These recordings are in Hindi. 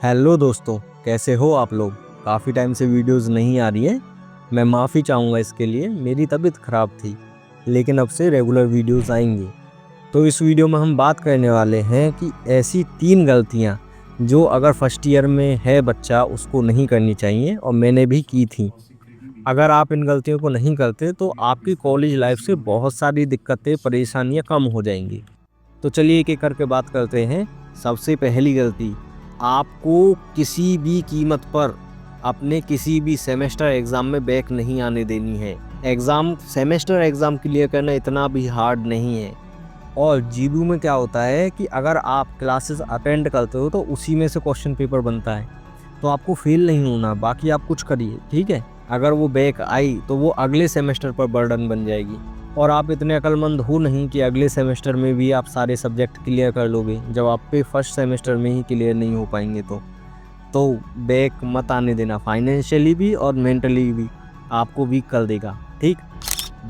हेलो दोस्तों, कैसे हो आप लोग। काफ़ी टाइम से वीडियोस नहीं आ रही हैं। मैं माफ़ी चाहूँगा इसके लिए, मेरी तबीयत ख़राब थी। लेकिन अब से रेगुलर वीडियोस आएंगी। तो इस वीडियो में हम बात करने वाले हैं कि ऐसी 3 गलतियाँ जो अगर फर्स्ट ईयर में है बच्चा उसको नहीं करनी चाहिए और मैंने भी की थी। अगर आप इन गलतियों को नहीं करते तो आपकी कॉलेज लाइफ से बहुत सारी दिक्कतें, परेशानियाँ कम हो जाएंगी। तो चलिए एक-एक करके बात करते हैं। सबसे पहली गलती, आपको किसी भी कीमत पर अपने किसी भी सेमेस्टर एग्ज़ाम में बैक नहीं आने देनी है। सेमेस्टर एग्ज़ाम क्लियर करना इतना भी हार्ड नहीं है। और जीबीयू में क्या होता है कि अगर आप क्लासेस अटेंड करते हो तो उसी में से क्वेश्चन पेपर बनता है। तो आपको फेल नहीं होना, बाकी आप कुछ करिए, ठीक है? अगर वो बैक आई तो वो अगले सेमेस्टर पर बर्डन बन जाएगी। और आप इतने अक्लमंद हो नहीं कि अगले सेमेस्टर में भी आप सारे सब्जेक्ट क्लियर कर लोगे, जब आप पे फर्स्ट सेमेस्टर में ही क्लियर नहीं हो पाएंगे तो बैक मत आने देना, फाइनेंशियली भी और मेंटली भी आपको वीक कर देगा, ठीक।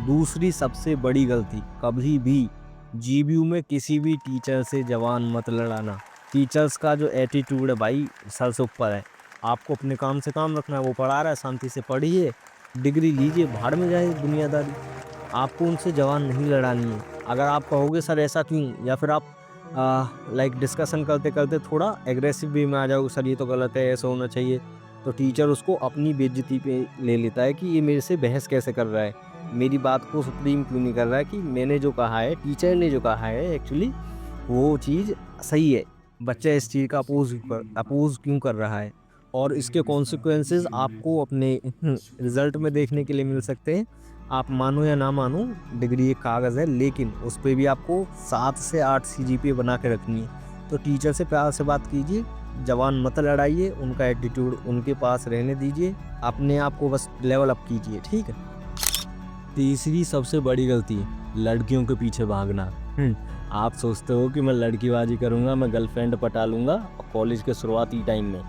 दूसरी सबसे बड़ी गलती, कभी भी जीबीयू में किसी भी टीचर से जवान मत लड़ाना। टीचर्स का जो एटीट्यूड है भाई, सर से ऊपर है। आपको अपने काम से काम रखना है, वो पढ़ा रहा है शांति से पढ़िए, डिग्री लीजिए, भाड़ में जाए दुनियादारी। आपको उनसे जवान नहीं लड़ानी है। अगर आप कहोगे सर ऐसा क्यों, या फिर आप लाइक डिस्कशन करते करते थोड़ा एग्रेसिव वे में आ जाओगे, सर ये तो गलत है, ऐसा होना चाहिए, तो टीचर उसको अपनी बेइज्जती पे ले लेता है कि ये मेरे से बहस कैसे कर रहा है, मेरी बात को सुप्रीम क्यों नहीं कर रहा है कि मैंने जो कहा है, टीचर ने जो कहा है एक्चुअली वो चीज़ सही है, बच्चा इस चीज़ का अपोज क्यों कर रहा है। और इसके कॉन्सिक्वेंसेस आपको अपने रिजल्ट में देखने के लिए मिल सकते हैं। आप मानो या ना मानो, डिग्री एक कागज़ है, लेकिन उस पे भी आपको 7 से 8 सीजीपीए बना के रखनी है। तो टीचर से प्यार से बात कीजिए, जवान मत लड़ाइए, उनका एटीट्यूड उनके पास रहने दीजिए, अपने आप को बस लेवल अप कीजिए, ठीक है। तीसरी सबसे बड़ी गलती, लड़कियों के पीछे भागना। आप सोचते हो कि मैं लड़कीबाजी करूंगा, मैं गर्लफ्रेंड पटा लूंगा कॉलेज के शुरुआती टाइम में।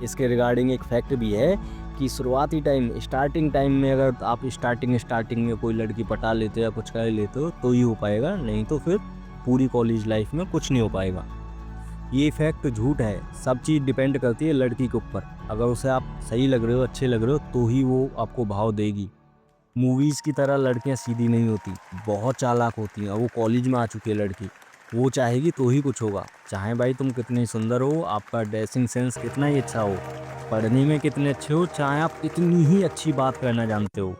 इसके रिगार्डिंग एक फैक्ट भी है कि शुरुआती टाइम, स्टार्टिंग टाइम में अगर आप स्टार्टिंग में कोई लड़की पटा लेते हो या कुछ कर लेते हो तो ही हो पाएगा, नहीं तो फिर पूरी कॉलेज लाइफ में कुछ नहीं हो पाएगा। ये फैक्ट झूठ है। सब चीज़ डिपेंड करती है लड़की के ऊपर। अगर उसे आप सही लग रहे हो, अच्छे लग रहे हो, तो ही वो आपको भाव देगी। मूवीज़ की तरह लड़कियां सीधी नहीं होती, बहुत चालाक होती हैं। और वो कॉलेज में आ चुकी है लड़की, वो चाहेगी तो ही कुछ होगा। चाहे भाई तुम कितने सुंदर हो, आपका ड्रेसिंग सेंस कितना ही अच्छा हो, पढ़ने में कितने अच्छे हो, चाहे आप कितनी ही अच्छी बात करना जानते हो,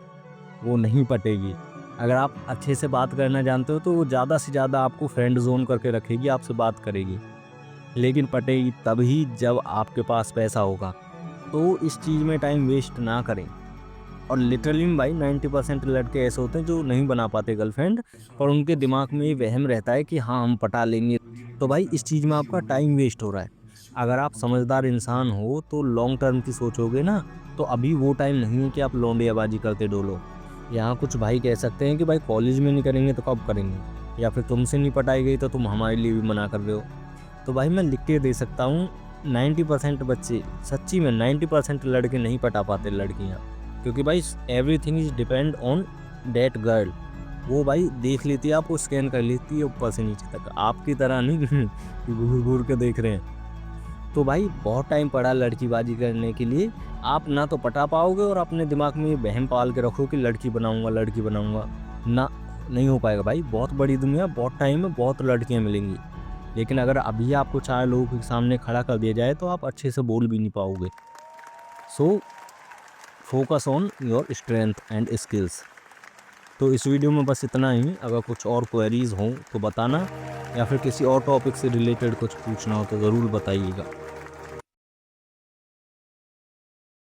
वो नहीं पटेगी। अगर आप अच्छे से बात करना जानते हो तो वो ज़्यादा से ज़्यादा आपको फ्रेंड जोन करके रखेगी, आपसे बात करेगी। लेकिन पटेगी तभी जब आपके पास पैसा होगा। तो इस चीज़ में टाइम वेस्ट ना करें। और लिटरली में भाई 90% लड़के ऐसे होते हैं जो नहीं बना पाते गर्लफ्रेंड, पर उनके दिमाग में ये वहम रहता है कि हाँ हम पटा लेंगे। तो भाई इस चीज़ में आपका टाइम वेस्ट हो रहा है। अगर आप समझदार इंसान हो तो लॉन्ग टर्म की सोचोगे ना, तो अभी वो टाइम नहीं है कि आप लौंडियाबाजी करते डोलो। यहाँ कुछ भाई कह सकते हैं कि भाई कॉलेज में नहीं करेंगे तो कब करेंगे, या फिर तुमसे नहीं पटाई गई तो तुम हमारे लिए भी मना कर रहे हो। तो भाई मैं लिख के दे सकता हूँ, 90% बच्चे, सच्ची में 90% लड़के नहीं पटा पाते लड़कियाँ। क्योंकि भाई everything is depend on that girl. वो भाई देख लेती है, आपको स्कैन कर लेती है ऊपर से नीचे तक, आपकी तरह नहीं कि घूर घूर के देख रहे हैं। तो भाई बहुत टाइम पड़ा लड़कीबाजी करने के लिए। आप ना तो पटा पाओगे और अपने दिमाग में ये वहम पाल के रखो कि लड़की बनाऊंगा ना, नहीं हो पाएगा भाई। बहुत बड़ी दुनिया, बहुत टाइम है, बहुत लड़कियां मिलेंगी। लेकिन अगर अभी आपको 4 लोगों के सामने खड़ा कर दिया जाए तो आप अच्छे से बोल भी नहीं पाओगे। So focus on your strength and skills. तो इस वीडियो में बस इतना ही। अगर कुछ और क्वेरीज हों तो बताना, या फिर किसी और टॉपिक से रिलेटेड कुछ पूछना हो तो ज़रूर बताइएगा।